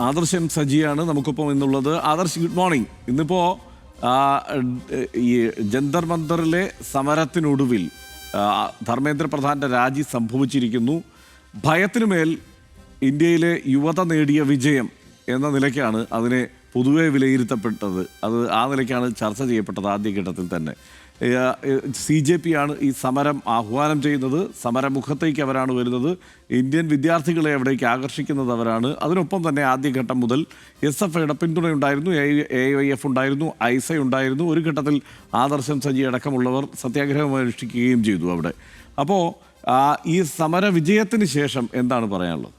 ആദർശൻ സജിയാണ് നമുക്കൊപ്പം ഇന്നുള്ളത്. Adarsh, good morning. ഇന്നിപ്പോൾ ഈ ജന്തർ മന്ദറിലെ സമരത്തിനൊടുവിൽ ധർമ്മേന്ദ്ര പ്രധാന്റെ രാജി സംഭവിച്ചിരിക്കുന്നു. ഭയത്തിനുമേൽ ഇന്ത്യയിലെ യുവത നേടിയ വിജയം എന്ന നിലയ്ക്കാണ് അതിനെ പൊതുവെ വിലയിരുത്തപ്പെട്ടത്. അത് ആ നിലയ്ക്കാണ് ചർച്ച ചെയ്യപ്പെട്ടത് ആദ്യഘട്ടത്തിൽ തന്നെ. CJP ആണ് ഈ സമരം ആഹ്വാനം ചെയ്യുന്നത്. സമരമുഖത്തേക്ക് അവരാണ് വരുന്നത്. ഇന്ത്യൻ വിദ്യാർത്ഥികളെ അവിടേക്ക് ആകർഷിക്കുന്നത് അവരാണ്. അതിനൊപ്പം തന്നെ ആദ്യഘട്ടം മുതൽ SFIയുടെ പിന്തുണയുണ്ടായിരുന്നു, AIYF ഉണ്ടായിരുന്നു, ISA ഉണ്ടായിരുന്നു. ഒരു ഘട്ടത്തിൽ ആദർശൻ സജി അടക്കമുള്ളവർ സത്യാഗ്രഹം അനുഷ്ഠിക്കുകയും ചെയ്തു അവിടെ. അപ്പോൾ ഈ സമര വിജയത്തിന് ശേഷം എന്താണ് പറയാനുള്ളത്?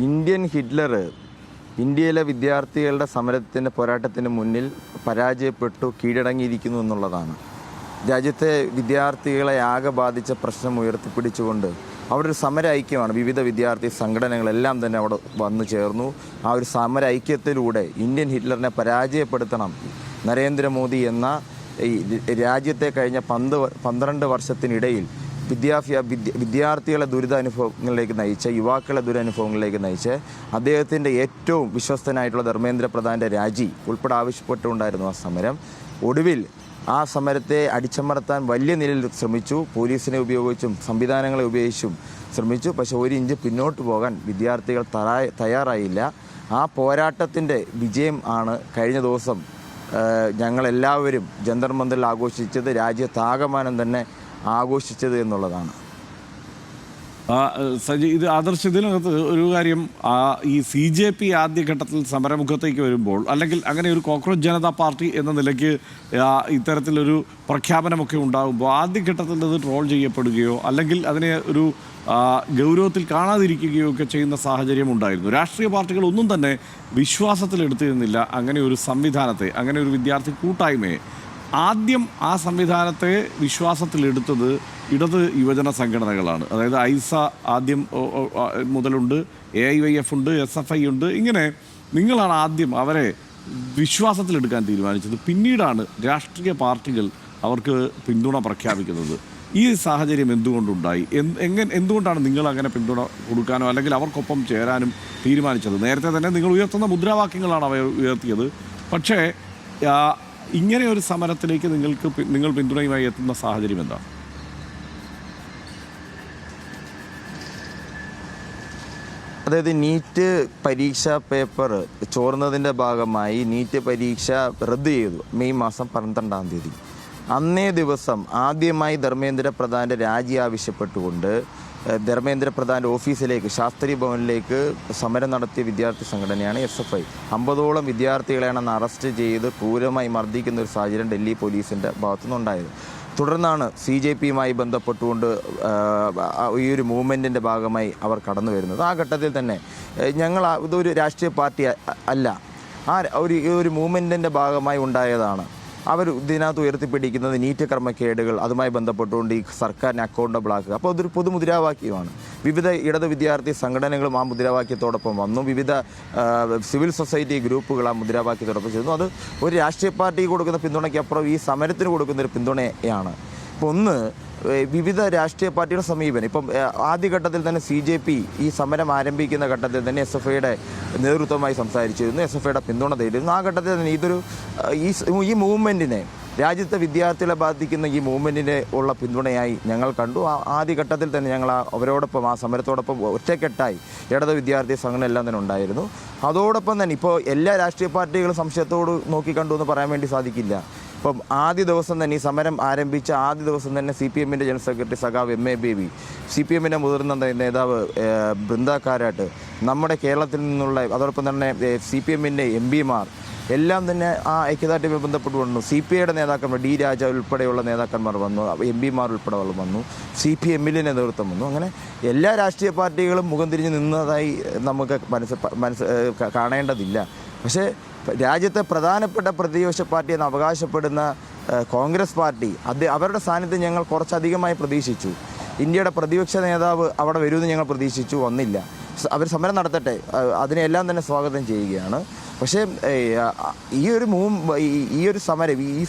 ഇന്ത്യൻ ഹിറ്റ്ലർ ഇന്ത്യയിലെ വിദ്യാർത്ഥികളുടെ സമരത്തിൻ്റെ പോരാട്ടത്തിന് മുന്നിൽ പരാജയപ്പെട്ടു കീഴടങ്ങിയിരിക്കുന്നു എന്നുള്ളതാണ്. രാജ്യത്തെ വിദ്യാർത്ഥികളെ ആകെ ബാധിച്ച പ്രശ്നം ഉയർത്തിപ്പിടിച്ചുകൊണ്ട് അവിടെ ഒരു സമര ഐക്യമാണ്. വിവിധ വിദ്യാർത്ഥി സംഘടനകളെല്ലാം തന്നെ അവിടെ വന്നു ചേർന്നു. ആ ഒരു സമര ഐക്യത്തിലൂടെ ഇന്ത്യൻ ഹിറ്റ്ലറിനെ പരാജയപ്പെടുത്തണം. നരേന്ദ്രമോദി എന്ന ഈ രാജ്യത്തെ കഴിഞ്ഞ 12 വർഷത്തിനിടയിൽ വിദ്യാർത്ഥികളെ ദുരിതാനുഭവങ്ങളിലേക്ക് നയിച്ച, യുവാക്കളെ ദുരനുഭവങ്ങളിലേക്ക് നയിച്ച് അദ്ദേഹത്തിൻ്റെ ഏറ്റവും വിശ്വസ്തനായിട്ടുള്ള ധർമ്മേന്ദ്ര പ്രധാൻ്റെ രാജി ഉൾപ്പെടെ ആവശ്യപ്പെട്ടുകൊണ്ടായിരുന്നു ആ സമരം. ഒടുവിൽ ആ സമരത്തെ അടിച്ചമർത്താൻ വലിയ നിലയിൽ ശ്രമിച്ചു. പോലീസിനെ ഉപയോഗിച്ചും സംവിധാനങ്ങളെ ഉപയോഗിച്ചും ശ്രമിച്ചു. പക്ഷേ ഒരു ഇഞ്ച് പിന്നോട്ട് പോകാൻ വിദ്യാർത്ഥികൾ തയ്യാറായില്ല. ആ പോരാട്ടത്തിൻ്റെ വിജയം ആണ് കഴിഞ്ഞ ദിവസം ഞങ്ങളെല്ലാവരും ജന്തർ മന്ദറിൽ ആഘോഷിച്ചത്, രാജ്യത്താകമാനം തന്നെ ആഘോഷിച്ചത് എന്നുള്ളതാണ്. സജി, ഇത് ആദർശ, ഇതിനകത്ത് ഒരു കാര്യം, ഈ CJP ആദ്യഘട്ടത്തിൽ സമരമുഖത്തേക്ക് വരുമ്പോൾ, അല്ലെങ്കിൽ അങ്ങനെ ഒരു കോക്രോച്ച് ജനതാ പാർട്ടി എന്ന നിലയ്ക്ക് ഇത്തരത്തിലൊരു പ്രഖ്യാപനമൊക്കെ ഉണ്ടാകുമ്പോൾ ആദ്യഘട്ടത്തിൽ അത് ട്രോൾ ചെയ്യപ്പെടുകയോ അല്ലെങ്കിൽ അതിനെ ഒരു ഗൗരവത്തിൽ കാണാതിരിക്കുകയോ ഒക്കെ ചെയ്യുന്ന സാഹചര്യം ഉണ്ടായിരുന്നു. രാഷ്ട്രീയ പാർട്ടികൾ ഒന്നും തന്നെ വിശ്വാസത്തിലെടുത്തിരുന്നില്ല അങ്ങനെ ഒരു സംവിധാനത്തെ, അങ്ങനെ ഒരു വിദ്യാർത്ഥി കൂട്ടായ്മയെ. ആദ്യം ആ സംവിധാനത്തെ വിശ്വാസത്തിലെടുത്തത് ഇടത് യുവജന സംഘടനകളാണ്. അതായത് ISA ആദ്യം മുതലുണ്ട്, AIYF ഉണ്ട്, SFI ഉണ്ട്. ഇങ്ങനെ നിങ്ങളാണ് ആദ്യം അവരെ വിശ്വാസത്തിലെടുക്കാൻ തീരുമാനിച്ചത്. പിന്നീടാണ് രാഷ്ട്രീയ പാർട്ടികൾ അവർക്ക് പിന്തുണ പ്രഖ്യാപിക്കുന്നത്. ഈ സാഹചര്യം എന്തുകൊണ്ടുണ്ടായി? എന്തുകൊണ്ടാണ് നിങ്ങൾ അങ്ങനെ പിന്തുണ കൊടുക്കാനോ അല്ലെങ്കിൽ അവർക്കൊപ്പം ചേരാനും തീരുമാനിച്ചത്? നേരത്തെ തന്നെ നിങ്ങൾ ഉയർത്തുന്ന മുദ്രാവാക്യങ്ങളാണ് അവർ ഉയർത്തിയത്. പക്ഷേ ഇങ്ങനെ ഒരു സമരത്തിലേക്ക് നിങ്ങൾ പിന്തുണയുമായി എത്തുന്ന സാഹചര്യം എന്താ? അതായത് നീറ്റ് പരീക്ഷാ പേപ്പർ ചോർന്നതിൻ്റെ ഭാഗമായി നീറ്റ് പരീക്ഷ റദ്ദ് ചെയ്തു മെയ് മാസം 12-ാം തീയതി. അന്നേ ദിവസം ആദ്യമായി ധർമ്മേന്ദ്ര പ്രധാൻ്റെ രാജി ആവശ്യപ്പെട്ടുകൊണ്ട് ധർമ്മേന്ദ്ര പ്രധാൻ്റെ ഓഫീസിലേക്ക്, ശാസ്ത്രി ഭവനിലേക്ക് സമരം നടത്തിയ വിദ്യാർത്ഥി സംഘടനയാണ് SFI. 50ഓളം വിദ്യാർത്ഥികളെയാണ് അന്ന് അറസ്റ്റ് ചെയ്ത് ക്രൂരമായി മർദ്ദിക്കുന്ന ഒരു സാഹചര്യം ഡൽഹി പോലീസിൻ്റെ ഭാഗത്തുനിന്നുണ്ടായത്. തുടർന്നാണ് CJPയുമായി ബന്ധപ്പെട്ടുകൊണ്ട് ഈ ഒരു മൂവ്മെൻറ്റിൻ്റെ ഭാഗമായി അവർ കടന്നു വരുന്നത്. ആ ഘട്ടത്തിൽ തന്നെ ഞങ്ങൾ ഇതൊരു രാഷ്ട്രീയ പാർട്ടി അല്ല, ഒരു മൂവ്മെൻറ്റിൻ്റെ ഭാഗമായി ഉണ്ടായതാണ്. അവർ ഇതിനകത്ത് ഉയർത്തിപ്പിടിക്കുന്നത് നീറ്റ് ക്രമക്കേടുകൾ, അതുമായി ബന്ധപ്പെട്ടുകൊണ്ട് ഈ സർക്കാരിനെ അക്കൗണ്ടബിൾ ആക്കുക. അപ്പോൾ അതൊരു പൊതുമുദ്രാവാക്യമാണ്. വിവിധ ഇടത് വിദ്യാർത്ഥി സംഘടനകളും ആ മുദ്രാവാക്യത്തോടൊപ്പം വന്നു. വിവിധ സിവിൽ സൊസൈറ്റി ഗഗ്രൂപ്പുകൾ ആ മുദ്രാവാക്യത്തോടൊപ്പം ചേർന്നു. അത് ഒരു രാഷ്ട്രീയ പാർട്ടിക്ക് കൊടുക്കുന്ന പിന്തുണയ്ക്കപ്പുറം ഈ സമരത്തിന് കൊടുക്കുന്നൊരു പിന്തുണയാണ്. ഇപ്പോൾ വിവിധ രാഷ്ട്രീയ പാർട്ടിയുടെ സമീപനം, ഇപ്പം ആദ്യഘട്ടത്തിൽ തന്നെ CJP ഈ സമരം ആരംഭിക്കുന്ന ഘട്ടത്തിൽ തന്നെ SFIയുടെ നേതൃത്വമായി സംസാരിച്ചിരുന്നു, SFIയുടെ പിന്തുണ തേടിയിരുന്നു. ആ ഘട്ടത്തിൽ തന്നെ ഈ മൂവ്മെൻറ്റിനെ, രാജ്യത്തെ വിദ്യാർത്ഥികളെ ബാധിക്കുന്ന ഈ മൂവ്മെൻറ്റിനെ ഉള്ള പിന്തുണയായി ഞങ്ങൾ കണ്ടു. ആദ്യഘട്ടത്തിൽ തന്നെ ഞങ്ങൾ അവരോടൊപ്പം, ആ സമരത്തോടൊപ്പം ഒറ്റക്കെട്ടായി ഇടത് വിദ്യാർത്ഥി സംഘടന എല്ലാം തന്നെ ഉണ്ടായിരുന്നു. അതോടൊപ്പം തന്നെ ഇപ്പോൾ എല്ലാ രാഷ്ട്രീയ പാർട്ടികളും സംശയത്തോട് നോക്കിക്കണ്ടു എന്ന് പറയാൻ വേണ്ടി സാധിക്കില്ല. ഇപ്പം ആദ്യ ദിവസം തന്നെ, ഈ സമരം ആരംഭിച്ച ആദ്യ ദിവസം തന്നെ CPMൻ്റെ ജനറൽ സെക്രട്ടറി സഖാവ് MA ബേബി, CPMൻ്റെ മുതിർന്ന നേതാവ് ബൃന്ദ കാരാട്ട്, നമ്മുടെ കേരളത്തിൽ നിന്നുള്ള, അതോടൊപ്പം തന്നെ CPMൻ്റെ MPമാർ എല്ലാം തന്നെ ആ ഐക്യദാർഢ്യവുമായി ബന്ധപ്പെട്ട് വന്നു. CPIയുടെ നേതാക്കന്മാർ D രാജ ഉൾപ്പെടെയുള്ള നേതാക്കന്മാർ വന്നു, MPമാർ ഉൾപ്പെടെ വന്നു, CPMൻ്റെ നേതൃത്വം വന്നു. അങ്ങനെ എല്ലാ രാഷ്ട്രീയ പാർട്ടികളും മുഖം തിരിഞ്ഞ് നിന്നതായി നമുക്ക് കാണേണ്ടതില്ല. പക്ഷേ രാജ്യത്തെ പ്രധാനപ്പെട്ട പ്രതിപക്ഷ പാർട്ടി എന്ന് അവകാശപ്പെടുന്ന കോൺഗ്രസ് പാർട്ടി, അവരുടെ സാന്നിധ്യം ഞങ്ങൾ കുറച്ചധികമായി പ്രതീക്ഷിച്ചു. ഇന്ത്യയുടെ പ്രതിപക്ഷ നേതാവ് അവിടെ വരുമെന്ന് ഞങ്ങൾ പ്രതീക്ഷിച്ചു, വന്നില്ല. അവർ സമരം നടത്തട്ടെ, അതിനെല്ലാം തന്നെ സ്വാഗതം ചെയ്യുകയാണ്. പക്ഷേ ഈ ഒരു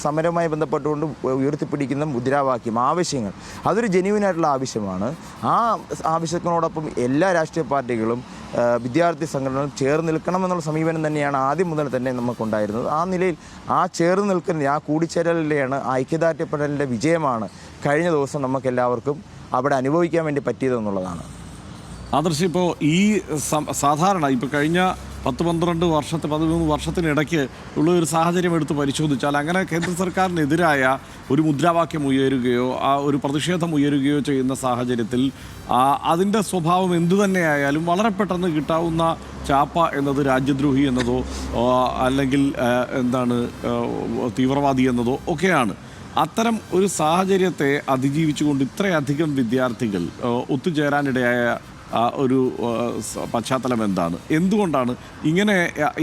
സമരവുമായി ബന്ധപ്പെട്ടുകൊണ്ട് ഉയർത്തിപ്പിടിക്കുന്ന മുദ്രാവാക്യം ആവശ്യങ്ങൾ അതൊരു ജെന്യുവിനായിട്ടുള്ള ആവശ്യമാണ്. ആ ആവശ്യത്തിനോടൊപ്പം എല്ലാ രാഷ്ട്രീയ പാർട്ടികളും വിദ്യാർത്ഥി സംഘടനകളും ചേർന്ന് നിൽക്കണമെന്നുള്ള സമീപനം തന്നെയാണ് ആദ്യം മുതൽ തന്നെ നമുക്കുണ്ടായിരുന്നത്. ആ നിലയിൽ ആ ചേർന്ന് നിൽക്കുന്ന ആ കൂടിച്ചേരലിലെയാണ് ഐക്യദാർഢ്യപ്പെടലിൻ്റെ വിജയമാണ് കഴിഞ്ഞ ദിവസം നമുക്കെല്ലാവർക്കും അവിടെ അനുഭവിക്കാൻ വേണ്ടി പറ്റിയതെന്നുള്ളതാണ്. ആദർശ്, ഇപ്പോൾ ഈ സാധാരണ ഇപ്പോൾ കഴിഞ്ഞ 10-12 13 വർഷത്തിനിടയ്ക്ക് ഉള്ള ഒരു സാഹചര്യം എടുത്ത് പരിശോധിച്ചാൽ അങ്ങനെ കേന്ദ്ര സർക്കാരിനെതിരായ ഒരു മുദ്രാവാക്യം ഉയരുകയോ ഒരു പ്രതിഷേധം ഉയരുകയോ ചെയ്യുന്ന സാഹചര്യത്തിൽ അതിൻ്റെ സ്വഭാവം എന്തു തന്നെയായാലും വളരെ പെട്ടെന്ന് കിട്ടാവുന്ന ചാപ്പ എന്നത് രാജ്യദ്രോഹി എന്നതോ അല്ലെങ്കിൽ തീവ്രവാദി എന്നതോ ഒക്കെയാണ്. അത്തരം ഒരു സാഹചര്യത്തെ അതിജീവിച്ചുകൊണ്ട് ഇത്രയധികം വിദ്യാർത്ഥികൾ ഒത്തുചേരാനിടയായ ഒരു പശ്ചാത്തലം എന്താണ്? എന്തുകൊണ്ടാണ് ഇങ്ങനെ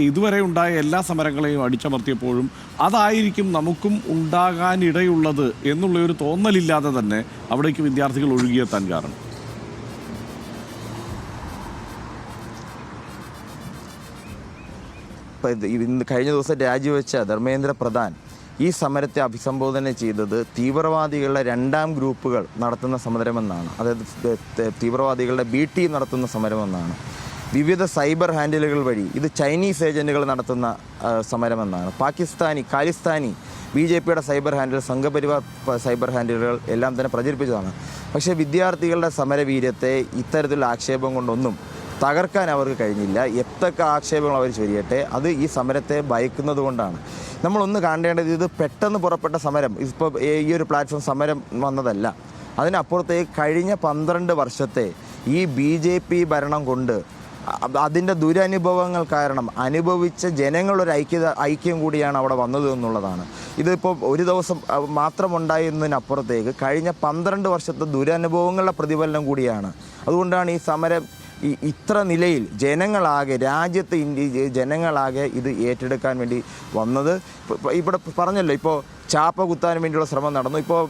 ഇതുവരെ ഉണ്ടായ എല്ലാ സമരങ്ങളെയും അടിച്ചമർത്തിയപ്പോഴും അതായിരിക്കും നമുക്കും ഉണ്ടാകാനിടയുള്ളത് എന്നുള്ളൊരു തോന്നലില്ലാതെ തന്നെ അവിടേക്ക് വിദ്യാർത്ഥികൾ ഒഴുകിയെത്താൻ കാരണം? ഇന്ന് കഴിഞ്ഞ ദിവസം രാജിവെച്ച ധർമ്മേന്ദ്ര പ്രധാൻ ഈ സമരത്തെ അഭിസംബോധന ചെയ്തത് തീവ്രവാദികളുടെ 2ാം ഗ്രൂപ്പുകൾ നടത്തുന്ന സമരമെന്നാണ്. അതായത് തീവ്രവാദികളുടെ ബി ടീം നടത്തുന്ന സമരമെന്നാണ്. വിവിധ സൈബർ ഹാൻഡിലുകൾ വഴി ഇത് ചൈനീസ് ഏജൻറ്റുകൾ നടത്തുന്ന സമരമെന്നാണ്. Khalistani BJPയുടെ cyber handle, Sangh Parivar cyber ഹാൻഡിലുകൾ എല്ലാം തന്നെ പ്രചരിപ്പിച്ചതാണ്. പക്ഷേ വിദ്യാർത്ഥികളുടെ സമരവീര്യത്തെ ഇത്തരത്തിലുള്ള ആക്ഷേപം കൊണ്ടൊന്നും തകർക്കാൻ അവർക്ക് കഴിഞ്ഞില്ല. എത്തൊക്കെ ആക്ഷേപങ്ങൾ അവർ ചൊരിയട്ടെ, അത് ഈ സമരത്തെ ഭയക്കുന്നത് കൊണ്ടാണ്. നമ്മളൊന്ന് കാണേണ്ടത് ഇത് പെട്ടെന്ന് പുറപ്പെട്ട സമരം, ഇപ്പോൾ ഈ ഒരു പ്ലാറ്റ്ഫോം സമരം വന്നതല്ല. അതിനപ്പുറത്തേക്ക് കഴിഞ്ഞ 12 വർഷത്തെ ഈ BJP ഭരണം കൊണ്ട് അതിൻ്റെ ദുരനുഭവങ്ങൾ കാരണം അനുഭവിച്ച ജനങ്ങളൊരു ഐക്യം കൂടിയാണ് അവിടെ വന്നത് എന്നുള്ളതാണ്. ഇതിപ്പോൾ ഒരു ദിവസം മാത്രം ഉണ്ടായിരുന്നതിനപ്പുറത്തേക്ക് കഴിഞ്ഞ 12 വർഷത്തെ ദുരനുഭവങ്ങളുടെ പ്രതിഫലനം കൂടിയാണ്. അതുകൊണ്ടാണ് ഈ സമരം ഇത്ര നിലയിൽ രാജ്യത്തെ ജനങ്ങളാകെ ഇത് ഏറ്റെടുക്കാൻ വേണ്ടി വന്നത്. ഇവിടെ പറഞ്ഞല്ലോ, ഇപ്പോൾ ചാപ്പ കുത്താൻ വേണ്ടിയുള്ള ശ്രമം നടന്നു. ഇപ്പോൾ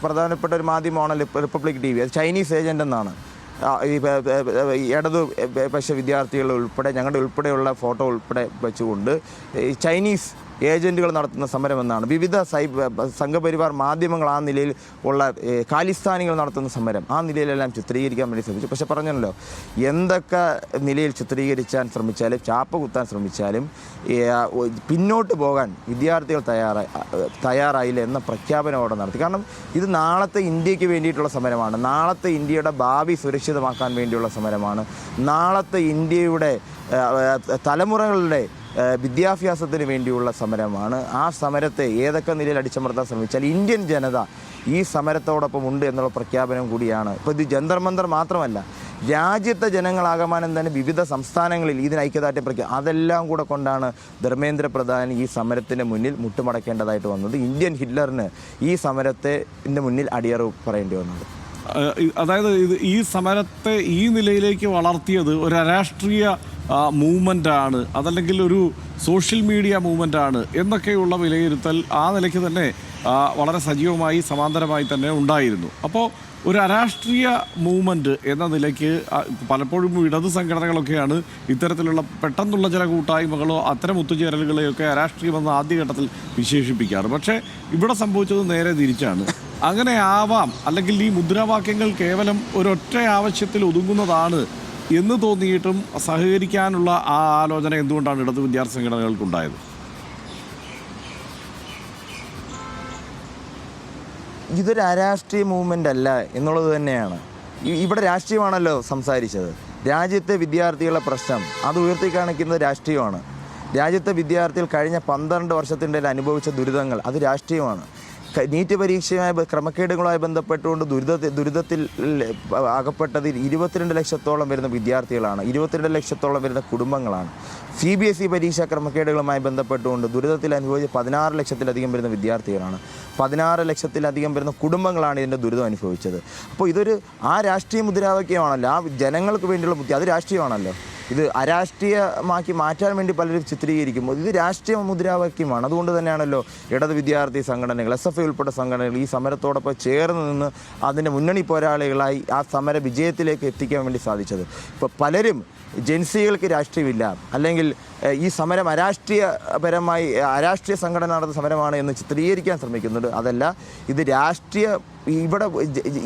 പ്രധാനപ്പെട്ട ഒരു മാധ്യമമാണ് റിപ്പബ്ലിക് TV. അത് ചൈനീസ് ഏജൻ്റ് എന്നാണ്. ഇടതുപക്ഷ വിദ്യാർത്ഥികൾ ഉൾപ്പെടെ ഞങ്ങളുടെ ഉൾപ്പെടെയുള്ള ഫോട്ടോ ഉൾപ്പെടെ വെച്ചുകൊണ്ട് ചൈനീസ് ഏജൻറ്റുകൾ നടത്തുന്ന സമരമെന്നാണ്. വിവിധ സംഘപരിവാർ മാധ്യമങ്ങൾ ആ നിലയിൽ ഉള്ള ഖാലിസ്ഥാനികൾ നടത്തുന്ന സമരം ആ നിലയിലെല്ലാം ചിത്രീകരിക്കാൻ വേണ്ടി ശ്രമിച്ചു. പക്ഷെ പറഞ്ഞല്ലോ, എന്തൊക്കെ നിലയിൽ ചിത്രീകരിക്കാൻ ശ്രമിച്ചാലും ചാപ്പ കുത്താൻ ശ്രമിച്ചാലും പിന്നോട്ട് പോകാൻ വിദ്യാർത്ഥികൾ തയ്യാറായില്ല എന്ന പ്രഖ്യാപനം അവിടെ നടത്തി. കാരണം ഇത് നാളത്തെ ഇന്ത്യക്ക് വേണ്ടിയിട്ടുള്ള സമരമാണ്. നാളത്തെ ഇന്ത്യയുടെ ഭാവി സുരക്ഷിതമാക്കാൻ വേണ്ടിയുള്ള സമരമാണ്. നാളത്തെ ഇന്ത്യയുടെ തലമുറകളുടെ വിദ്യാഭ്യാസത്തിന് വേണ്ടിയുള്ള സമരമാണ്. ആ സമരത്തെ ഏതൊക്കെ നിലയിൽ അടിച്ചമർത്താൻ ശ്രമിച്ചാൽ ഇന്ത്യൻ ജനത ഈ സമരത്തോടൊപ്പം ഉണ്ട് എന്നുള്ള പ്രഖ്യാപനം കൂടിയാണ്. ഇപ്പോൾ ഇത് ജന്തർ മന്തർ മാത്രമല്ല, രാജ്യത്തെ ജനങ്ങളാകമാനം തന്നെ വിവിധ സംസ്ഥാനങ്ങളിൽ ഇതിന് ഐക്യദാർഢ്യം അതെല്ലാം കൂടെ കൊണ്ടാണ് ധർമ്മേന്ദ്ര പ്രധാൻ ഈ സമരത്തിന് മുന്നിൽ മുട്ടുമടക്കേണ്ടതായിട്ട് വന്നത്. ഇന്ത്യൻ ഹിറ്റ്ലറിന് ഈ സമരത്തിൻ്റെ മുന്നിൽ അടിയറവ് പറയേണ്ടി വന്നത്. അതായത് ഈ സമരത്തെ ഈ നിലയിലേക്ക് വളർത്തിയത് ഒരു അരാഷ്ട്രീയ മൂവ്മെൻ്റാണ്, അതല്ലെങ്കിൽ ഒരു സോഷ്യൽ മീഡിയ മൂവ്മെൻ്റാണ് എന്നൊക്കെയുള്ള വിലയിരുത്തൽ ആ നിലയ്ക്ക് തന്നെ വളരെ സജീവമായി സമാന്തരമായി തന്നെ ഉണ്ടായിരുന്നു. അപ്പോൾ ഒരു അരാഷ്ട്രീയ മൂവ്മെൻറ്റ് എന്ന നിലയ്ക്ക് പലപ്പോഴും ഇടത് സംഘടനകളൊക്കെയാണ് ഇത്തരത്തിലുള്ള പെട്ടെന്നുള്ള ചില കൂട്ടായ്മകളോ അത്തരം ഒത്തുചേരലുകളെയൊക്കെ അരാഷ്ട്രീയമെന്ന് ആദ്യഘട്ടത്തിൽ വിശേഷിപ്പിക്കാറ്. പക്ഷേ ഇവിടെ സംഭവിച്ചത് നേരെ തിരിച്ചാണ്. അങ്ങനെ ആവാം, അല്ലെങ്കിൽ ഈ മുദ്രാവാക്യങ്ങൾ കേവലം ഒരൊറ്റ ആവശ്യത്തിൽ ഒതുങ്ങുന്നതാണ് എന്ന് തോന്നിയിട്ടും സഹകരിക്കാനുള്ള ആ ആലോചന എന്തുകൊണ്ടാണ് ഇടത് വിദ്യാർത്ഥി സംഘടനകൾക്കുണ്ടായത്? ഇതൊരു അരാഷ്ട്രീയ മൂവ്മെൻ്റ് അല്ല എന്നുള്ളത് തന്നെയാണ്. ഇവിടെ രാഷ്ട്രീയമാണല്ലോ സംസാരിച്ചത്. രാജ്യത്തെ വിദ്യാർത്ഥികളുടെ പ്രശ്നം അത് ഉയർത്തിക്കാണിക്കുന്നത് രാഷ്ട്രീയമാണ്. രാജ്യത്തെ വിദ്യാർത്ഥികൾ കഴിഞ്ഞ 12 വർഷത്തിൻ്റെ അനുഭവിച്ച ദുരിതങ്ങൾ അത് രാഷ്ട്രീയമാണ്. നീറ്റ് പരീക്ഷയുമായി ക്രമക്കേടുകളുമായി ബന്ധപ്പെട്ടുകൊണ്ട് ദുരിതത്തിൽ അകപ്പെട്ടത് 22 ലക്ഷത്തോളം വരുന്ന വിദ്യാർത്ഥികളാണ്, 22 ലക്ഷത്തോളം വരുന്ന കുടുംബങ്ങളാണ്. CBSE പരീക്ഷാ ക്രമക്കേടുകളുമായി ബന്ധപ്പെട്ടുകൊണ്ട് ദുരിതത്തിൽ അനുഭവിച്ച 16 ലക്ഷത്തിലധികം വരുന്ന വിദ്യാർത്ഥികളാണ്, 16 ലക്ഷത്തിലധികം വരുന്ന കുടുംബങ്ങളാണ് ഇതിൻ്റെ ദുരിതം അനുഭവിച്ചത്. അപ്പോൾ ഇതൊരു രാഷ്ട്രീയ മുദ്രാവാക്യമാണല്ലോ, ജനങ്ങൾക്ക് വേണ്ടിയുള്ള അത് രാഷ്ട്രീയമാണല്ലോ. ഇത് അരാഷ്ട്രീയമാക്കി മാറ്റാൻ വേണ്ടി പലരും ചിത്രീകരിക്കുമ്പോൾ ഇത് രാഷ്ട്രീയ മുദ്രാവാക്യമാണ്. അതുകൊണ്ട് തന്നെയാണല്ലോ ഇടത് വിദ്യാർത്ഥി സംഘടനകൾ, SFI ഉൾപ്പെട്ട സംഘടനകൾ ഈ സമരത്തോടൊപ്പം ചേർന്ന് നിന്ന് അതിൻ്റെ മുന്നണി പോരാളികളായി ആ സമര വിജയത്തിലേക്ക് എത്തിക്കാൻ വേണ്ടി സാധിച്ചത്. ഇപ്പോൾ പലരും ജൻസികൾക്ക് രാഷ്ട്രീയമില്ല, അല്ലെങ്കിൽ ഈ സമരം അരാഷ്ട്രീയ സംഘടന നടത്തുന്ന സമരമാണ് എന്ന് ചിത്രീകരിക്കാൻ ശ്രമിക്കുന്നുണ്ട്. അതല്ല, ഇത് ഇവിടെ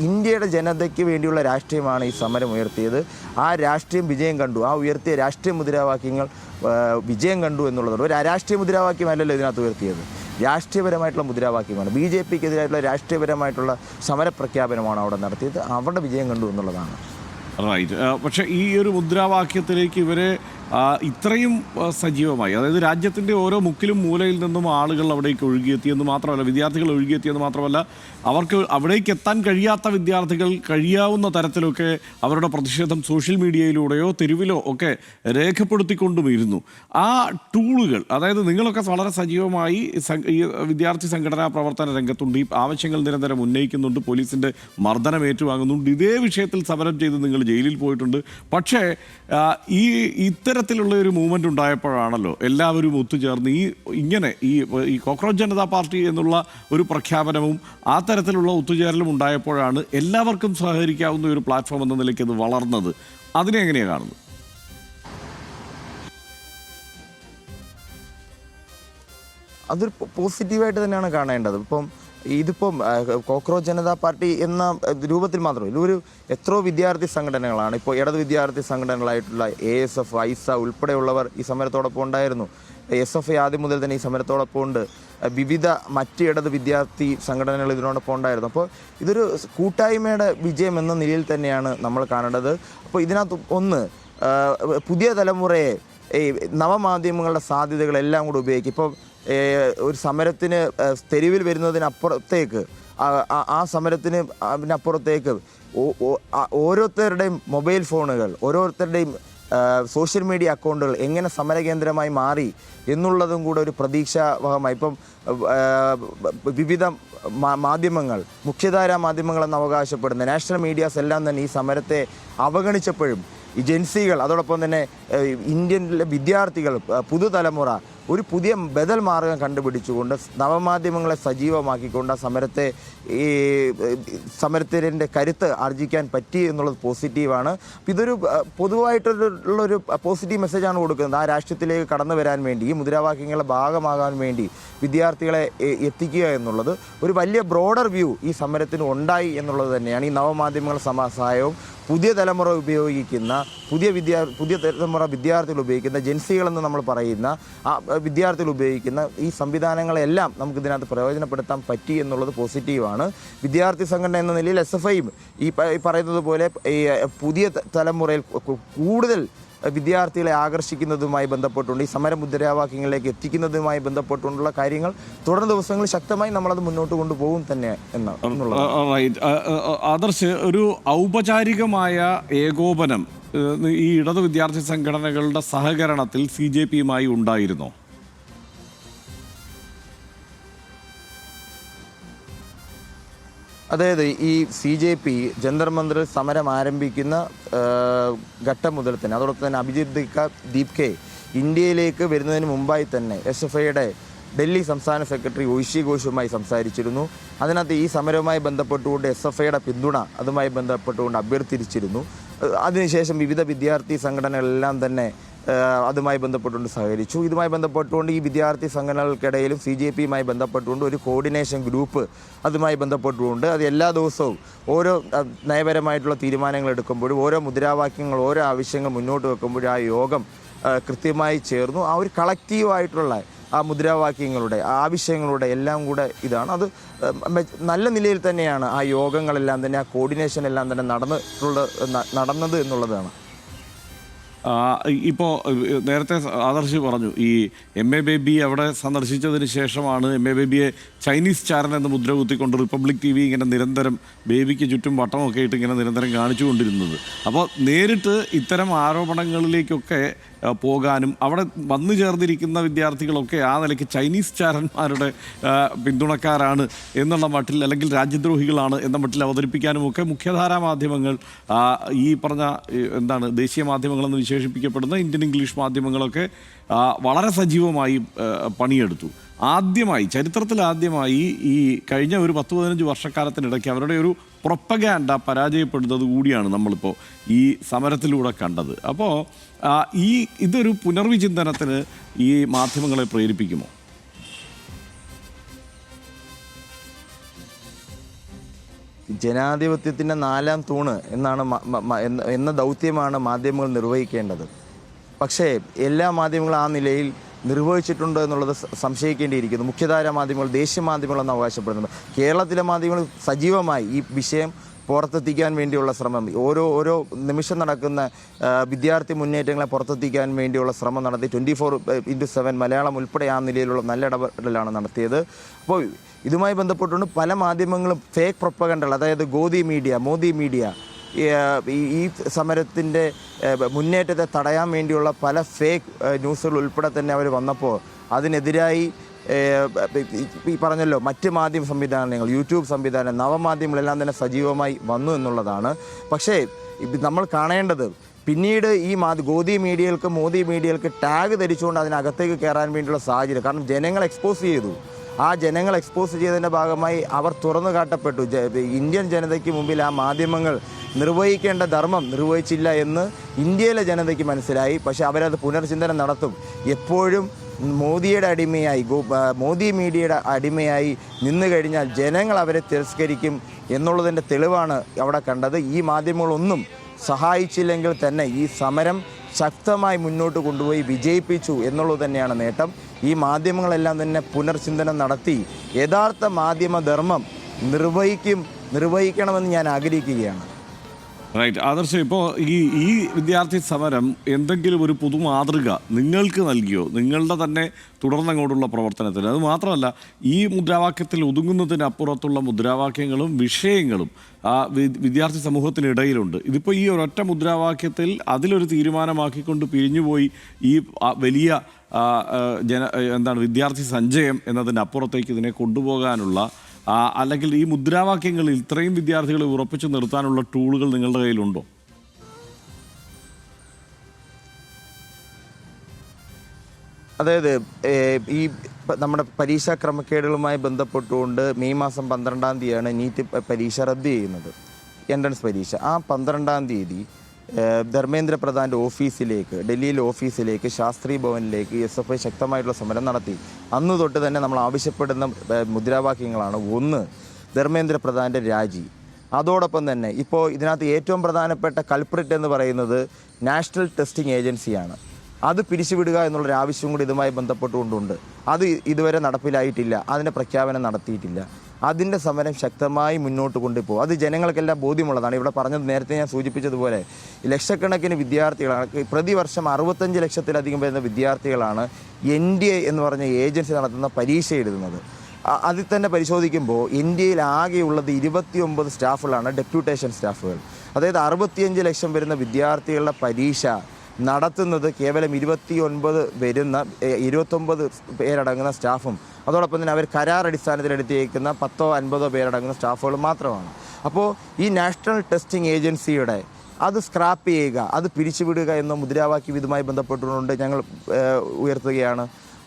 ഇന്ത്യയുടെ ജനതയ്ക്ക് വേണ്ടിയുള്ള രാഷ്ട്രീയമാണ് ഈ സമരം ഉയർത്തിയത്. ആ രാഷ്ട്രീയം വിജയം കണ്ടു. ആ ഉയർത്തിയ രാഷ്ട്രീയ മുദ്രാവാക്യങ്ങൾ വിജയം കണ്ടു എന്നുള്ളതാണ്. ഒരു അരാഷ്ട്രീയ മുദ്രാവാക്യമല്ലല്ലോ ഇതിനകത്ത് ഉയർത്തിയത്, രാഷ്ട്രീയപരമായിട്ടുള്ള മുദ്രാവാക്യമാണ്. BJPക്ക് എതിരായിട്ടുള്ള രാഷ്ട്രീയപരമായിട്ടുള്ള സമരപ്രഖ്യാപനമാണ് അവിടെ നടത്തിയത്. അവിടെ വിജയം കണ്ടു എന്നുള്ളതാണ്. റൈറ്റ്. പക്ഷേ ഈ ഒരു മുദ്രാവാക്യത്തിലേക്ക് ഇവരെ ഇത്രയും സജീവമായി, അതായത് രാജ്യത്തിൻ്റെ ഓരോ മുക്കിലും മൂലയിൽ നിന്നും ആളുകൾ അവിടേക്ക് ഒഴുകിയെത്തിയെന്ന് മാത്രമല്ല, വിദ്യാർത്ഥികൾ ഒഴുകിയെത്തിയെന്ന് മാത്രമല്ല, അവർക്ക് അവിടേക്ക് എത്താൻ കഴിയാത്ത വിദ്യാർത്ഥികൾ കഴിയാവുന്ന തരത്തിലൊക്കെ അവരുടെ പ്രതിഷേധം സോഷ്യൽ മീഡിയയിലൂടെയോ തെരുവിലോ ഒക്കെ രേഖപ്പെടുത്തിക്കൊണ്ടുമിരുന്നു. ആ ടൂളുകൾ, അതായത് നിങ്ങളൊക്കെ വളരെ സജീവമായി ഈ വിദ്യാർത്ഥി സംഘടനാ പ്രവർത്തന രംഗത്തുണ്ട്, ഈ ആവശ്യങ്ങൾ നിരന്തരം ഉന്നയിക്കുന്നുണ്ട്, പോലീസിൻ്റെ മർദ്ദനം ഏറ്റുവാങ്ങുന്നുണ്ട്, ഇതേ വിഷയത്തിൽ സമരം ചെയ്ത് നിങ്ങൾ ജയിലിൽ പോയിട്ടുണ്ട്. പക്ഷേ ഇത്തരത്തിലുള്ള ഒരു മൂവ്മെൻ്റ് ഉണ്ടായപ്പോഴാണല്ലോ എല്ലാവരും ഒത്തുചേർന്ന് ഈ കോക്രോച്ച് ജനതാ പാർട്ടി എന്നുള്ള ഒരു പ്രഖ്യാപനവും ആ തരത്തിലുള്ള ഒത്തുചേരലും ഉണ്ടായപ്പോഴാണ് എല്ലാവർക്കും സഹകരിക്കാവുന്ന ഒരു പ്ലാറ്റ്ഫോം എന്ന നിലയ്ക്ക് അത് വളർന്നത്. അതിനെ എങ്ങനെയാണ് കാണുന്നത്? അതൊരു പോസിറ്റീവായിട്ട് തന്നെയാണ് കാണേണ്ടത്. ഇതിപ്പം കോക്രോച്ച് ജനതാ പാർട്ടി എന്ന രൂപത്തിൽ മാത്രമല്ല, ഇതൊരു എത്രയോ വിദ്യാർത്ഥി സംഘടനകളാണ്. ഇപ്പോൾ ഇടത് വിദ്യാർത്ഥി സംഘടനകളായിട്ടുള്ള ASF, ഐസ ഉൾപ്പെടെയുള്ളവർ ഈ സമരത്തോടൊപ്പം ഉണ്ടായിരുന്നു. SFI ആദ്യം മുതൽ തന്നെ ഈ സമരത്തോടൊപ്പം ഉണ്ട്. വിവിധ മറ്റ് ഇടത് വിദ്യാർത്ഥി സംഘടനകൾ ഇതിനോടൊപ്പം ഉണ്ടായിരുന്നു. അപ്പോൾ ഇതൊരു കൂട്ടായ്മയുടെ വിജയം എന്ന നിലയിൽ തന്നെയാണ് നമ്മൾ കാണേണ്ടത്. അപ്പോൾ ഇതിനകത്ത് പുതിയ തലമുറയെ ഈ നവമാധ്യമങ്ങളുടെ സാധ്യതകളെല്ലാം കൂടി ഉപയോഗിക്കും. ഇപ്പോൾ ഒരു സമരത്തിന് തെരുവിൽ വരുന്നതിനപ്പുറത്തേക്ക് ആ സമരത്തിന് അപ്പുറത്തേക്ക് ഓരോരുത്തരുടെയും മൊബൈൽ ഫോണുകൾ, ഓരോരുത്തരുടെയും സോഷ്യൽ മീഡിയ അക്കൗണ്ടുകൾ എങ്ങനെ സമരകേന്ദ്രമായി മാറി എന്നുള്ളതും കൂടെ ഒരു പ്രതീക്ഷാവഹമായി. ഇപ്പം വിവിധ മാധ്യമങ്ങൾ, മുഖ്യധാരാ മാധ്യമങ്ങളെന്ന് അവകാശപ്പെടുന്ന നാഷണൽ മീഡിയാസ് എല്ലാം തന്നെ ഈ സമരത്തെ അവഗണിച്ചപ്പോഴും ഈ ജെൻസികൾ, അതോടൊപ്പം തന്നെ ഇന്ത്യയിലെ വിദ്യാർത്ഥികൾ, പുതുതലമുറ ഒരു പുതിയ ബദൽ മാർഗം കണ്ടുപിടിച്ചുകൊണ്ട് നവമാധ്യമങ്ങളെ സജീവമാക്കിക്കൊണ്ട് ആ സമരത്തിൻ്റെ കരുത്ത് ആർജിക്കാൻ പറ്റി എന്നുള്ളത് പോസിറ്റീവാണ്. ഇതൊരു പൊതുവായിട്ടുള്ളൊരു പോസിറ്റീവ് മെസ്സേജാണ് കൊടുക്കുന്നത്. ആ രാഷ്ട്രീയത്തിലേക്ക് കടന്നു വരാൻ വേണ്ടി, ഈ മുദ്രാവാക്യങ്ങളുടെ ഭാഗമാകാൻ വേണ്ടി വിദ്യാർത്ഥികളെ എത്തിക്കുക എന്നുള്ളത് ഒരു വലിയ ബ്രോഡർ വ്യൂ ഈ സമരത്തിന് ഉണ്ടായി എന്നുള്ളത് തന്നെയാണ്. ഈ നവമാധ്യമങ്ങളുടെ സഹായവും പുതിയ തലമുറ ഉപയോഗിക്കുന്ന പുതിയ തലമുറ വിദ്യാർത്ഥികൾ ഉപയോഗിക്കുന്ന ജെൻസികളെന്ന് നമ്മൾ പറയുന്ന ആ വിദ്യാർത്ഥികൾ ഉപയോഗിക്കുന്ന ഈ സംവിധാനങ്ങളെല്ലാം നമുക്കിതിനകത്ത് പ്രയോജനപ്പെടുത്താൻ പറ്റി എന്നുള്ളത് പോസിറ്റീവാണ്. വിദ്യാർത്ഥി സംഘടന എന്ന നിലയിൽ SFIയും ഈ പറയുന്നത് പോലെ ഈ പുതിയ തലമുറയിൽ കൂടുതൽ വിദ്യാർത്ഥികളെ ആകർഷിക്കുന്നതുമായി ബന്ധപ്പെട്ടുകൊണ്ട് ഈ സമര മുദ്രാവാക്യങ്ങളിലേക്ക് എത്തിക്കുന്നതുമായി ബന്ധപ്പെട്ടുകൊണ്ടുള്ള കാര്യങ്ങൾ തുടർന്ന ദിവസങ്ങളിൽ ശക്തമായി നമ്മളത് മുന്നോട്ട് കൊണ്ടുപോകും തന്നെ എന്നുള്ളത്. ആദർശ്, ഒരു ഔപചാരികമായ ഏകോപനം ഈ ഇടത് വിദ്യാർത്ഥി സംഘടനകളുടെ സഹകരണത്തിൽ CJPയുമായി ഉണ്ടായിരുന്നോ? അതായത് ഈ CJP ജന്തർ മന്ദിറിൽ സമരം ആരംഭിക്കുന്ന ഘട്ടം മുതൽ തന്നെ, അതോടൊപ്പം തന്നെ അഭിജിത് ദീപ്കെ ഇന്ത്യയിലേക്ക് വരുന്നതിന് മുമ്പായി തന്നെ SFIയുടെ ഡൽഹി സംസ്ഥാന സെക്രട്ടറി ഐഷി ഘോഷുമായി സംസാരിച്ചിരുന്നു. അതിനകത്ത് ഈ സമരവുമായി ബന്ധപ്പെട്ടുകൊണ്ട് SFIയുടെ പിന്തുണ അതുമായി ബന്ധപ്പെട്ടുകൊണ്ട് അഭ്യർത്ഥിച്ചിരുന്നു. അതിനുശേഷം വിവിധ വിദ്യാർത്ഥി സംഘടനകളെല്ലാം തന്നെ അതുമായി ബന്ധപ്പെട്ടുകൊണ്ട് സഹകരിച്ചു. ഇതുമായി ബന്ധപ്പെട്ടുകൊണ്ട് ഈ വിദ്യാർത്ഥി സംഘടനകൾക്കിടയിലും CJPയുമായി ബന്ധപ്പെട്ടുകൊണ്ട് ഒരു കോർഡിനേഷൻ ഗ്രൂപ്പ് അതുമായി ബന്ധപ്പെട്ടുകൊണ്ട് അത് എല്ലാ ദിവസവും ഓരോ നയപരമായിട്ടുള്ള തീരുമാനങ്ങൾ എടുക്കുമ്പോഴും ഓരോ മുദ്രാവാക്യങ്ങൾ, ഓരോ ആവശ്യങ്ങൾ മുന്നോട്ട് വെക്കുമ്പോഴും ആ യോഗം കൃത്യമായി ചേർന്നു. ആ ഒരു കളക്റ്റീവായിട്ടുള്ള ആ മുദ്രാവാക്യങ്ങളുടെ ആവശ്യങ്ങളുടെ എല്ലാം കൂടെ ഇതാണ്. അത് നല്ല നിലയിൽ തന്നെയാണ് ആ യോഗങ്ങളെല്ലാം തന്നെ, ആ കോർഡിനേഷൻ എല്ലാം തന്നെ നടന്നത് എന്നുള്ളതാണ്. ഇപ്പോൾ നേരത്തെ ആദർശ് പറഞ്ഞു, ഈ MA ബേബി അവിടെ സന്ദർശിച്ചതിന് ശേഷമാണ് MA ബേബിയെ ചൈനീസ് ചാരൻ എന്ന് മുദ്ര കുത്തിക്കൊണ്ട് റിപ്പബ്ലിക് TV ഇങ്ങനെ നിരന്തരം ബേബിക്ക് ചുറ്റും വട്ടമൊക്കെ ഇട്ട് ഇങ്ങനെ നിരന്തരം കാണിച്ചുകൊണ്ടിരുന്നത്. അപ്പോൾ നേരിട്ട് ഇത്തരം ആരോപണങ്ങളിലേക്കൊക്കെ പോകാനും അവിടെ വന്നു ചേർന്നിരിക്കുന്ന വിദ്യാർത്ഥികളൊക്കെ ആ നിലയ്ക്ക് ചൈനീസ് ചാരന്മാരുടെ പിന്തുണക്കാരാണ് എന്നുള്ള മട്ടിൽ, അല്ലെങ്കിൽ രാജ്യദ്രോഹികളാണ് എന്ന മട്ടിൽ അവതരിപ്പിക്കാനുമൊക്കെ മുഖ്യധാരാ മാധ്യമങ്ങൾ, ഈ പറഞ്ഞ ദേശീയ മാധ്യമങ്ങളെന്ന് വിശേഷിപ്പിക്കപ്പെടുന്ന ഇന്ത്യൻ ഇംഗ്ലീഷ് മാധ്യമങ്ങളൊക്കെ വളരെ സജീവമായി പണിയെടുത്തു. ആദ്യമായി, ചരിത്രത്തിൽ ആദ്യമായി ഈ കഴിഞ്ഞ ഒരു 10-15 വർഷക്കാലത്തിനിടയ്ക്ക് അവരുടെ ഒരു പ്രൊപ്പഗാൻഡ പരാജയപ്പെടുന്നത് കൂടിയാണ് നമ്മളിപ്പോൾ ഈ സമരത്തിലൂടെ കണ്ടത്. അപ്പോൾ ഇതൊരു പുനർവിചിന്തനത്തിന് ഈ മാധ്യമങ്ങളെ പ്രേരിപ്പിക്കുമോ? ജനാധിപത്യത്തിൻ്റെ 4ാം തൂണ് എന്ന ദൗത്യമാണ് മാധ്യമങ്ങൾ നിർവഹിക്കേണ്ടത്. പക്ഷേ എല്ലാ മാധ്യമങ്ങളും ആ നിലയിൽ നിർവഹിച്ചിട്ടുണ്ടോ എന്നുള്ളത് സംശയിക്കേണ്ടിയിരിക്കുന്നു. മുഖ്യധാര മാധ്യമങ്ങൾ, ദേശീയ മാധ്യമങ്ങളെന്ന് അവകാശപ്പെടുന്നുണ്ട്. കേരളത്തിലെ മാധ്യമങ്ങൾ സജീവമായി ഈ വിഷയം പുറത്തെത്തിക്കാൻ വേണ്ടിയുള്ള ശ്രമം, ഓരോ നിമിഷം നടക്കുന്ന വിദ്യാർത്ഥി മുന്നേറ്റങ്ങളെ പുറത്തെത്തിക്കാൻ വേണ്ടിയുള്ള ശ്രമം നടത്തി 24/7 മലയാളം ഉൾപ്പെടെ ആ നിലയിലുള്ള നല്ല ഇടപെടലാണ് നടത്തിയത്. അപ്പോൾ ഇതുമായി ബന്ധപ്പെട്ടുകൊണ്ട് പല മാധ്യമങ്ങളും ഫേക്ക് പ്രൊപ്പഗണ്ടകൾ, അതായത് ഗോദി മീഡിയ, മോദി മീഡിയ, ഈ സമരത്തിൻ്റെ മുന്നേറ്റത്തെ തടയാൻ വേണ്ടിയുള്ള പല ഫേക്ക് ന്യൂസുകൾ ഉൾപ്പെടെ തന്നെ അവർ വന്നപ്പോൾ അതിനെതിരായി ഈ പറഞ്ഞല്ലോ മറ്റ് മാധ്യമ സംവിധാനങ്ങൾ, യൂട്യൂബ് സംവിധാനം, നവമാധ്യമങ്ങളെല്ലാം തന്നെ സജീവമായി വന്നു എന്നുള്ളതാണ്. പക്ഷേ നമ്മൾ കാണേണ്ടത് പിന്നീട് ഈ ഗോദി മീഡിയകൾക്ക്, മോദി മീഡിയകൾക്ക് ടാഗ് ധരിച്ചുകൊണ്ട് അതിനകത്തേക്ക് കയറാൻ വേണ്ടിയുള്ള സാഹചര്യം, കാരണം ജനങ്ങൾ എക്സ്പോസ് ചെയ്തു. ആ ജനങ്ങൾ എക്സ്പോസ് ചെയ്തതിൻ്റെ ഭാഗമായി അവർ തുറന്നു കാട്ടപ്പെട്ടു. ഇന്ത്യൻ ജനതയ്ക്ക് മുമ്പിൽ ആ മാധ്യമങ്ങൾ നിർവഹിക്കേണ്ട ധർമ്മം നിർവഹിച്ചില്ല എന്ന് ഇന്ത്യയിലെ ജനതയ്ക്ക് മനസ്സിലായി. പക്ഷേ അവരത് പുനർചിന്തനം നടത്തും. എപ്പോഴും മോദിയുടെ അടിമയായി, മോദി മീഡിയയുടെ അടിമയായി നിന്നു കഴിഞ്ഞാൽ ജനങ്ങൾ അവരെ തിരസ്കരിക്കും എന്നുള്ളതിൻ്റെ തെളിവാണ് അവിടെ കണ്ടത്. ഈ മാധ്യമങ്ങളൊന്നും സഹായിച്ചില്ലെങ്കിൽ തന്നെ ഈ സമരം ശക്തമായി മുന്നോട്ട് കൊണ്ടുപോയി വിജയിപ്പിച്ചു എന്നുള്ളത് തന്നെയാണ് നേട്ടം. ഈ മാധ്യമങ്ങളെല്ലാം തന്നെ പുനർചിന്തനം നടത്തി യഥാർത്ഥ മാധ്യമധർമ്മം നിർവഹിക്കണമെന്ന് ഞാൻ ആഗ്രഹിക്കുകയാണ്. റൈറ്റ്. ആദർശ്, ഇപ്പോൾ ഈ വിദ്യാർത്ഥി സമരം എന്തെങ്കിലും ഒരു പൊതുമാതൃക നിങ്ങൾക്ക് നൽകിയോ നിങ്ങളുടെ തന്നെ തുടർന്നങ്ങോട്ടുള്ള പ്രവർത്തനത്തിന്? അത് മാത്രമല്ല, ഈ മുദ്രാവാക്യത്തിൽ ഒതുങ്ങുന്നതിനപ്പുറത്തുള്ള മുദ്രാവാക്യങ്ങളും വിഷയങ്ങളും വിദ്യാർത്ഥി സമൂഹത്തിനിടയിലുണ്ട്. ഇതിപ്പോൾ ഈ ഒരൊറ്റ മുദ്രാവാക്യത്തിൽ അതിലൊരു തീരുമാനമാക്കിക്കൊണ്ട് പിരിഞ്ഞുപോയി ഈ വലിയ വിദ്യാർത്ഥി സഞ്ചയം എന്നതിനപ്പുറത്തേക്ക് ഇതിനെ കൊണ്ടുപോകാനുള്ള അല്ലെങ്കിൽ ഈ മുദ്രാവാക്യങ്ങളിൽ ഇത്രയും വിദ്യാർത്ഥികളെ ഉറപ്പിച്ചു നിർത്താനുള്ള ടൂളുകൾ നിങ്ങളുടെ കയ്യിലുണ്ടോ? അതായത് ഈ നമ്മുടെ പരീക്ഷാ ക്രമക്കേടുകളുമായി ബന്ധപ്പെട്ടുകൊണ്ട് മെയ് മാസം 12-ാം തീയതിയാണ് നീറ്റ് പരീക്ഷ റദ്ദ് ചെയ്യുന്നത്, എൻട്രൻസ് പരീക്ഷ. ആ 12-ാം തീയതി ധർമ്മേന്ദ്ര പ്രധാൻ്റെ ഓഫീസിലേക്ക്, ഡൽഹിയിലെ ഓഫീസിലേക്ക്, ശാസ്ത്രി ഭവനിലേക്ക് SFI ശക്തമായിട്ടുള്ള സമരം നടത്തി. അന്ന് തൊട്ട് തന്നെ നമ്മൾ ആവശ്യപ്പെടുന്ന മുദ്രാവാക്യങ്ങളാണ്: 1, ധർമ്മേന്ദ്ര പ്രധാൻ്റെ രാജി. അതോടൊപ്പം തന്നെ ഇപ്പോൾ ഇതിനകത്ത് ഏറ്റവും പ്രധാനപ്പെട്ട കൾപ്രിറ്റ് എന്ന് പറയുന്നത് നാഷണൽ ടെസ്റ്റിംഗ് ഏജൻസിയാണ്. അത് പിരിച്ചുവിടുക എന്നുള്ളൊരു ആവശ്യം കൂടി ഇതുമായി ബന്ധപ്പെട്ടുകൊണ്ടുണ്ട്. അത് ഇതുവരെ നടപ്പിലായിട്ടില്ല, അതിൻ്റെ പ്രഖ്യാപനം നടത്തിയിട്ടില്ല. അതിൻ്റെ സമരം ശക്തമായി മുന്നോട്ട് കൊണ്ടുപോകും. അത് ജനങ്ങൾക്കെല്ലാം ബോധ്യമുള്ളതാണ്. ഇവിടെ പറഞ്ഞത് നേരത്തെ ഞാൻ സൂചിപ്പിച്ചതുപോലെ ലക്ഷക്കണക്കിന് വിദ്യാർത്ഥികളാണ്, പ്രതിവർഷം 65 ലക്ഷത്തിലധികം വരുന്ന വിദ്യാർത്ഥികളാണ് NDA എന്ന് പറഞ്ഞ ഏജൻസി നടത്തുന്ന പരീക്ഷ എഴുതുന്നത്. അതിൽ തന്നെ പരിശോധിക്കുമ്പോൾ ഇന്ത്യയിൽ ആകെയുള്ളത് 29 സ്റ്റാഫുകളാണ്, ഡെപ്യൂട്ടേഷൻ സ്റ്റാഫുകൾ. അതായത് 65 ലക്ഷം വരുന്ന വിദ്യാർത്ഥികളുടെ പരീക്ഷ നടത്തുന്നത് കേവലം 29 പേരടങ്ങുന്ന സ്റ്റാഫും അതോടൊപ്പം തന്നെ അവർ കരാർ അടിസ്ഥാനത്തിൽ എടുത്തേക്കുന്ന 10-50 പേരടങ്ങുന്ന സ്റ്റാഫുകൾ മാത്രമാണ്. അപ്പോൾ ഈ നാഷണൽ ടെസ്റ്റിംഗ് ഏജൻസിയുടെ അത് സ്ക്രാപ്പ് ചെയ്യുക, അത് പിരിച്ചുവിടുക എന്ന മുദ്രാവാക്യം ഇതുമായി ബന്ധപ്പെട്ടുകൊണ്ട് ഞങ്ങൾ ഉയർത്തുകയാണ്.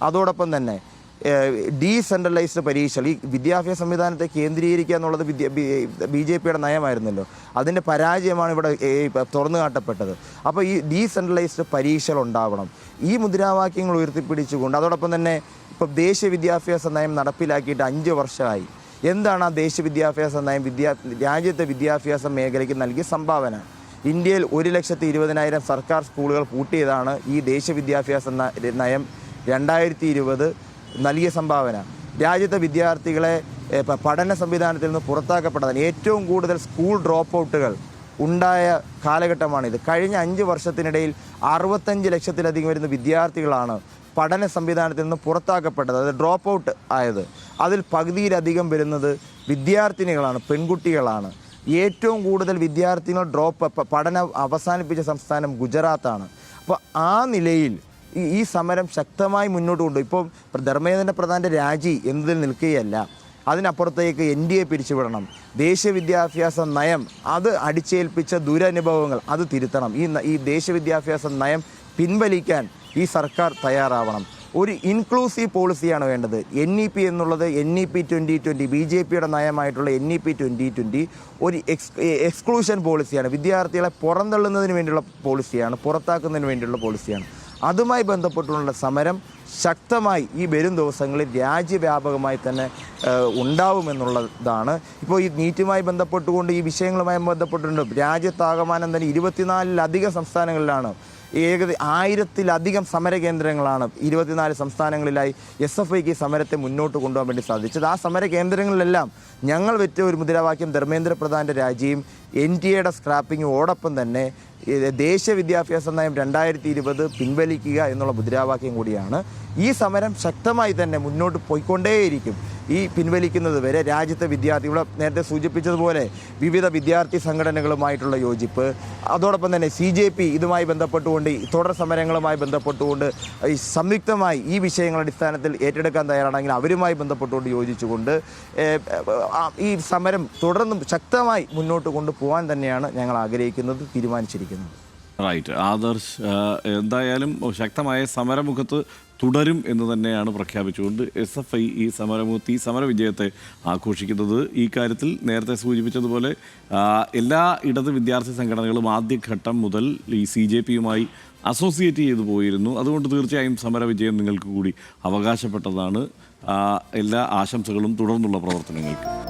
അതോടൊപ്പം തന്നെ ഡീസെൻട്രലൈസ്ഡ് പരീക്ഷകൾ, ഈ വിദ്യാഭ്യാസ സംവിധാനത്തെ കേന്ദ്രീകരിക്കുക എന്നുള്ളത് BJPയുടെ നയമായിരുന്നല്ലോ. അതിൻ്റെ പരാജയമാണ് ഇവിടെ തുറന്നു കാട്ടപ്പെട്ടത്. അപ്പോൾ ഈ ഡീസെൻട്രലൈസ്ഡ് പരീക്ഷകൾ ഉണ്ടാവണം. ഈ മുദ്രാവാക്യങ്ങൾ ഉയർത്തിപ്പിടിച്ചുകൊണ്ട് അതോടൊപ്പം തന്നെ ഇപ്പോൾ ദേശീയ വിദ്യാഭ്യാസ നയം നടപ്പിലാക്കിയിട്ട് 5 വർഷമായി. എന്താണ് ആ ദേശീയ വിദ്യാഭ്യാസ നയം രാജ്യത്തെ വിദ്യാഭ്യാസ മേഖലയ്ക്ക് നൽകിയ സംഭാവന? ഇന്ത്യയിൽ 1,20,000 സർക്കാർ സ്കൂളുകൾ പൂട്ടിയതാണ് ഈ ദേശീയ വിദ്യാഭ്യാസ നയം 2020 നൽകിയ സംഭാവന. രാജ്യത്തെ വിദ്യാർത്ഥികളെ പഠന സംവിധാനത്തിൽ നിന്ന് പുറത്താക്കപ്പെട്ടതാണ്. ഏറ്റവും കൂടുതൽ സ്കൂൾ ഡ്രോപ്പ് ഔട്ടുകൾ ഉണ്ടായ കാലഘട്ടമാണിത്. കഴിഞ്ഞ 5 വർഷത്തിനിടയിൽ 65 ലക്ഷത്തിലധികം വരുന്ന വിദ്യാർത്ഥികളാണ് പഠന സംവിധാനത്തിൽ നിന്ന് പുറത്താക്കപ്പെട്ടത്, അത് ഡ്രോപ്പ് ഔട്ട് ആയത്. അതിൽ പകുതിയിലധികം വരുന്നത് വിദ്യാർത്ഥിനികളാണ്, പെൺകുട്ടികളാണ്. ഏറ്റവും കൂടുതൽ വിദ്യാർത്ഥികൾ പഠനം അവസാനിപ്പിച്ച സംസ്ഥാനം ഗുജറാത്താണ്. അപ്പോൾ ആ നിലയിൽ ഈ സമരം ശക്തമായി മുന്നോട്ട് കൊണ്ടുപോയി. ഇപ്പോൾ ധർമ്മേന്ദ്ര പ്രധാൻ്റെ രാജി എന്നതിൽ നിൽക്കുകയല്ല, അതിനപ്പുറത്തേക്ക് NDA പിരിച്ചുവിടണം. ദേശീയ വിദ്യാഭ്യാസ നയം അത് അടിച്ചേൽപ്പിച്ച ദുരനുഭവങ്ങൾ അത് തിരുത്തണം. ഈ ദേശീയ വിദ്യാഭ്യാസ നയം പിൻവലിക്കാൻ ഈ സർക്കാർ തയ്യാറാവണം. ഒരു ഇൻക്ലൂസീവ് പോളിസിയാണ് വേണ്ടത്. NEP എന്നുള്ളത് NEP 2020 BJPയുടെ നയമായിട്ടുള്ള NEP 2020 ഒരു എക്സ്ക്ലൂഷൻ പോളിസിയാണ്. വിദ്യാർത്ഥികളെ പുറന്തള്ളുന്നതിന് വേണ്ടിയുള്ള പോളിസിയാണ്, പുറത്താക്കുന്നതിന് വേണ്ടിയുള്ള പോളിസിയാണ്. അതുമായി ബന്ധപ്പെട്ടുള്ള സമരം ശക്തമായി ഈ വരും ദിവസങ്ങളിൽ രാജ്യവ്യാപകമായി തന്നെ ഉണ്ടാവുമെന്നുള്ളതാണ്. ഇപ്പോൾ ഈ നീറ്റുമായി ബന്ധപ്പെട്ടുകൊണ്ട് ഈ വിഷയങ്ങളുമായി ബന്ധപ്പെട്ടുകൊണ്ട് രാജ്യത്താകമാനം തന്നെ 24-ലധികം സംസ്ഥാനങ്ങളിലാണ് 1000-ലധികം സമര കേന്ദ്രങ്ങളാണ് 24 സംസ്ഥാനങ്ങളിലായി SFIക്ക് സമരത്തെ മുന്നോട്ട് കൊണ്ടുപോകാൻ വേണ്ടി സാധിച്ചത്. ആ സമര കേന്ദ്രങ്ങളിലെല്ലാം ഞങ്ങൾ വെച്ച ഒരു മുദ്രാവാക്യം ധർമ്മേന്ദ്ര പ്രധാൻ്റെ രാജിയും NTA സ്ക്രാപ്പിങ്ങോടൊപ്പം തന്നെ ദേശീയ വിദ്യാഭ്യാസ നയം 2020 പിൻവലിക്കുക എന്നുള്ള മുദ്രാവാക്യം കൂടിയാണ്. ഈ സമരം ശക്തമായി തന്നെ മുന്നോട്ട് പോയിക്കൊണ്ടേയിരിക്കും. ഈ പിൻവലിക്കുന്നത് വരെ രാജ്യത്തെ ഇവിടെ നേരത്തെ സൂചിപ്പിച്ചതുപോലെ വിവിധ വിദ്യാർത്ഥി സംഘടനകളുമായിട്ടുള്ള യോജിപ്പ്, അതോടൊപ്പം തന്നെ CJP ഇതുമായി ബന്ധപ്പെട്ടുകൊണ്ട് തുടർ സമരങ്ങളുമായി ബന്ധപ്പെട്ടുകൊണ്ട് ഈ സംയുക്തമായി ഈ വിഷയങ്ങളുടെ അടിസ്ഥാനത്തിൽ ഏറ്റെടുക്കാൻ തയ്യാറാണെങ്കിൽ അവരുമായി ബന്ധപ്പെട്ടുകൊണ്ട് യോജിച്ചുകൊണ്ട് ഈ സമരം തുടർന്നും ശക്തമായി മുന്നോട്ട് കൊണ്ടുപോകാൻ തന്നെയാണ് ഞങ്ങൾ ആഗ്രഹിക്കുന്നത്, തീരുമാനിച്ചിരിക്കുന്നത്. റൈറ്റ്. ആദർശ്, എന്തായാലും ശക്തമായ സമരമുഖത്ത് തുടരും എന്ന് തന്നെയാണ് പ്രഖ്യാപിച്ചുകൊണ്ട് SFI ഈ സമര വിജയത്തെ ആഘോഷിക്കുന്നത്. ഈ കാര്യത്തിൽ നേരത്തെ സൂചിപ്പിച്ചതുപോലെ എല്ലാ ഇടത് വിദ്യാർത്ഥി സംഘടനകളും ആദ്യഘട്ടം മുതൽ ഈ CJPയുമായി അസോസിയേറ്റ് ചെയ്തു പോയിരുന്നു. അതുകൊണ്ട് തീർച്ചയായും സമര വിജയം നിങ്ങൾക്ക് കൂടി അവകാശപ്പെട്ടതാണ്. എല്ലാ ആശംസകളും തുടർന്നുള്ള പ്രവർത്തനങ്ങൾക്ക്.